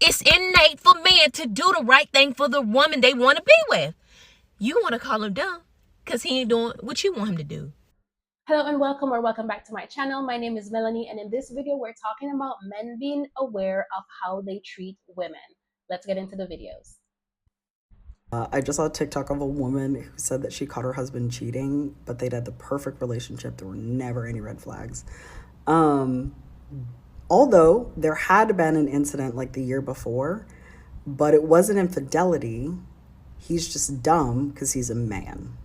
It's innate for men to do the right thing for the woman they want to be with. You want to call him dumb because he ain't doing what you want him to do. Hello and welcome or welcome back to my channel. My name is Melanie, and in this video we're talking about men being aware of how they treat women. Let's get into the videos. I just saw a TikTok of a woman who said that she caught her husband cheating, but they'd had the perfect relationship. There were never any red flags. Um, Although there had been an incident like the year before, but it wasn't infidelity. He's just dumb because he's a man.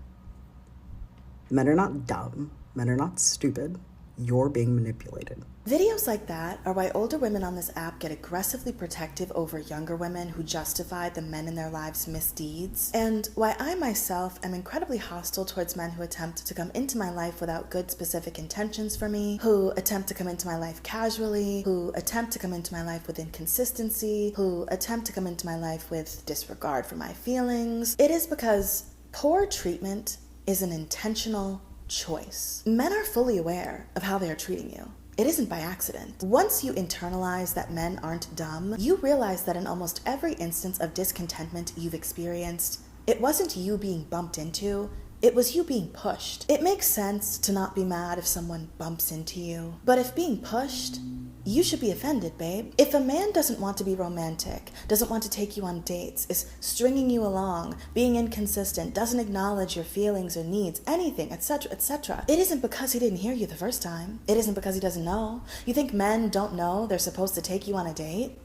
Men are not dumb. Men are not stupid. You're being manipulated. Videos like that are why older women on this app get aggressively protective over younger women who justify the men in their lives' misdeeds, and why I myself am incredibly hostile towards men who attempt to come into my life without good specific intentions for me, who attempt to come into my life casually, who attempt to come into my life with inconsistency, who attempt to come into my life with disregard for my feelings. It is because poor treatment is an intentional choice. Men are fully aware of how they are treating you. It isn't by accident. Once you internalize that men aren't dumb, you realize that in almost every instance of discontentment you've experienced, it wasn't you being bumped into, it was you being pushed. It makes sense to not be mad if someone bumps into you, but if being pushed, you should be offended, babe. If a man doesn't want to be romantic, doesn't want to take you on dates, is stringing you along, being inconsistent, doesn't acknowledge your feelings or needs, anything, etc., it isn't because he didn't hear you the first time. It isn't because he doesn't know. You think men don't know they're supposed to take you on a date?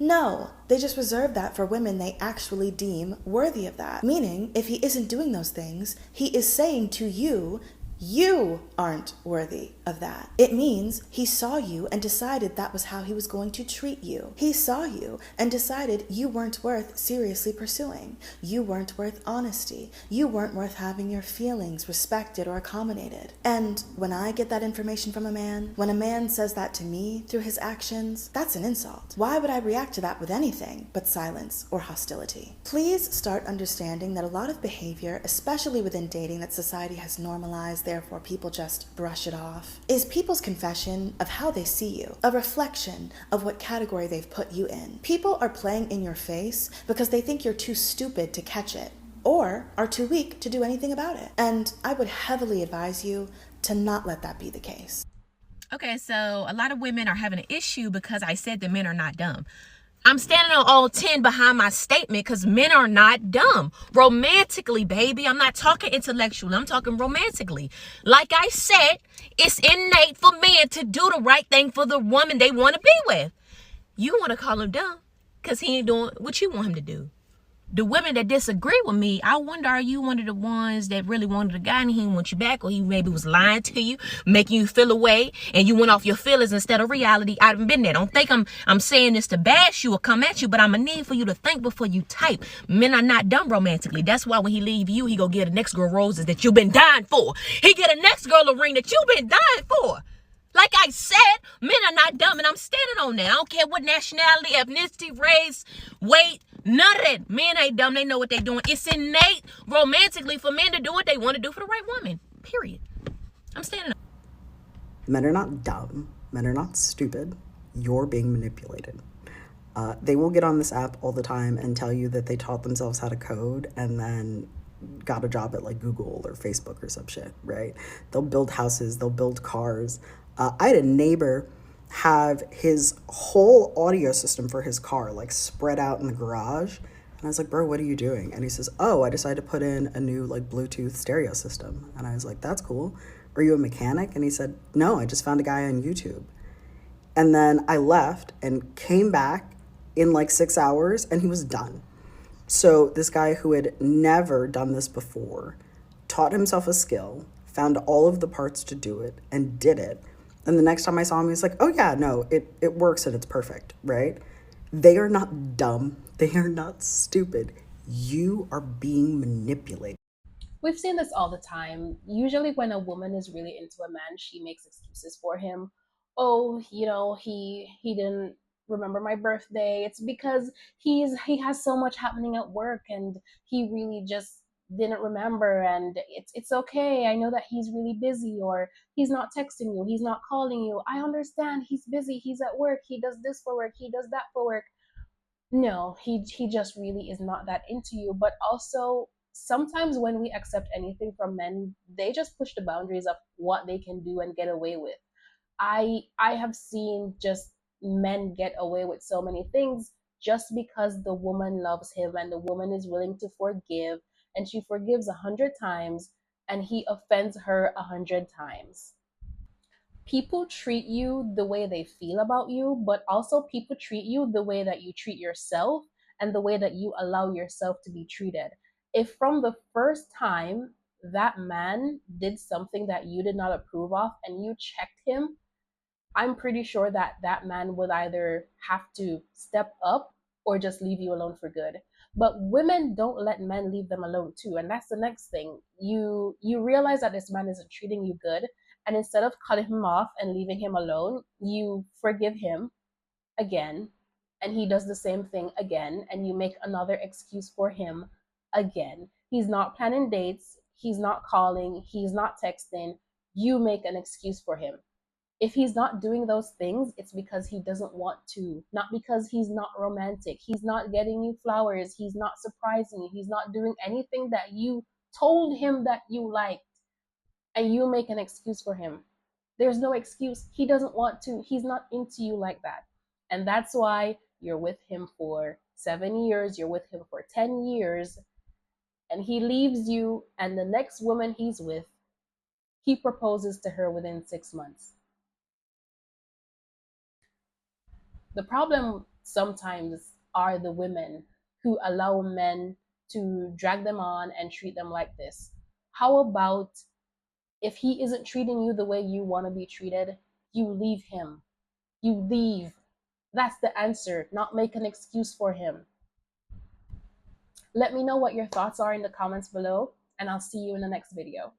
No, they just reserve that for women they actually deem worthy of that. Meaning, if he isn't doing those things, he is saying to you, you aren't worthy of that. It means he saw you and decided that was how he was going to treat you. He saw you and decided you weren't worth seriously pursuing. You weren't worth honesty. You weren't worth having your feelings respected or accommodated. And when I get that information from a man, when a man says that to me through his actions, that's an insult. Why would I react to that with anything but silence or hostility? Please start understanding that a lot of behavior, especially within dating that society has normalized, therefore people just brush it off, is people's confession of how they see you, a reflection of what category they've put you in. People are playing in your face because they think you're too stupid to catch it, or are too weak to do anything about it. And I would heavily advise you to not let that be the case. Okay, so a lot of women are having an issue because I said that men are not dumb. I'm standing on all 10 behind my statement because men are not dumb. Romantically, baby. I'm not talking intellectually. I'm talking romantically. Like I said, it's innate for men to do the right thing for the woman they want to be with. You want to call him dumb because he ain't doing what you want him to do. The women that disagree with me, I wonder, are you one of the ones that really wanted a guy and he didn't want you back, or he maybe was lying to you, making you feel away, and you went off your feelings instead of reality? I've been there. Don't think I'm saying this to bash you or come at you, but I'm gonna need for you to think before you type. Men are not dumb romantically. That's why when he leave you, he go get a next girl roses that you've been dying for. He get a next girl a ring that you've been dying for. Like I said, men are not dumb, and I'm standing on that. I don't care what nationality, ethnicity, race, weight, none of that. Men ain't dumb. They know what they're doing. It's innate romantically for men to do what they want to do for the right woman. Period. I'm standing on. Men are not dumb. Men are not stupid. You're being manipulated. They will get on this app all the time and tell you that they taught themselves how to code and then got a job at like Google or Facebook or some shit, right? They'll build houses, they'll build cars. I had a neighbor have his whole audio system for his car like spread out in the garage. And I was like, bro, what are you doing? And he says, oh, I decided to put in a new like Bluetooth stereo system. And I was like, that's cool. Are you a mechanic? And he said, no, I just found a guy on YouTube. And then I left and came back in like 6 hours and he was done. So this guy who had never done this before taught himself a skill, found all of the parts to do it, and did it. And the next time I saw him, he was like, oh yeah, no, it works and it's perfect, right? They are not dumb. They are not stupid. You are being manipulated. We've seen this all the time. Usually, when a woman is really into a man, she makes excuses for him. Oh, he didn't remember my birthday. It's because he has so much happening at work, and he really just didn't remember, and it's okay. I know that he's really busy, or he's not texting you, he's not calling you. I understand he's busy, he's at work, he does this for work, he does that for work. No, he just really is not that into you. But also, sometimes when we accept anything from men, they just push the boundaries of what they can do and get away with. I have seen just men get away with so many things just because the woman loves him and the woman is willing to forgive, and she forgives 100 times and he offends her 100 times. People treat you the way they feel about you, but also people treat you the way that you treat yourself and the way that you allow yourself to be treated. If from the first time that man did something that you did not approve of and you checked him, I'm pretty sure that that man would either have to step up or just leave you alone for good. But women don't let men leave them alone too, and that's the next thing. You realize that this man isn't treating you good, and instead of cutting him off and leaving him alone, you forgive him again, and he does the same thing again, and you make another excuse for him again. He's not planning dates, he's not calling, he's not texting. You make an excuse for him. If he's not doing those things, it's because he doesn't want to, not because he's not romantic. He's not getting you flowers, he's not surprising you, he's not doing anything that you told him that you liked, and you make an excuse for him. There's no excuse. He doesn't want to, he's not into you like that. And that's why you're with him for 7 years, you're with him for 10 years, and he leaves you, and the next woman he's with, he proposes to her within 6 months. The problem sometimes are the women who allow men to drag them on and treat them like this. How about if he isn't treating you the way you want to be treated, you leave him. You leave. That's the answer, not make an excuse for him. Let me know what your thoughts are in the comments below, and I'll see you in the next video.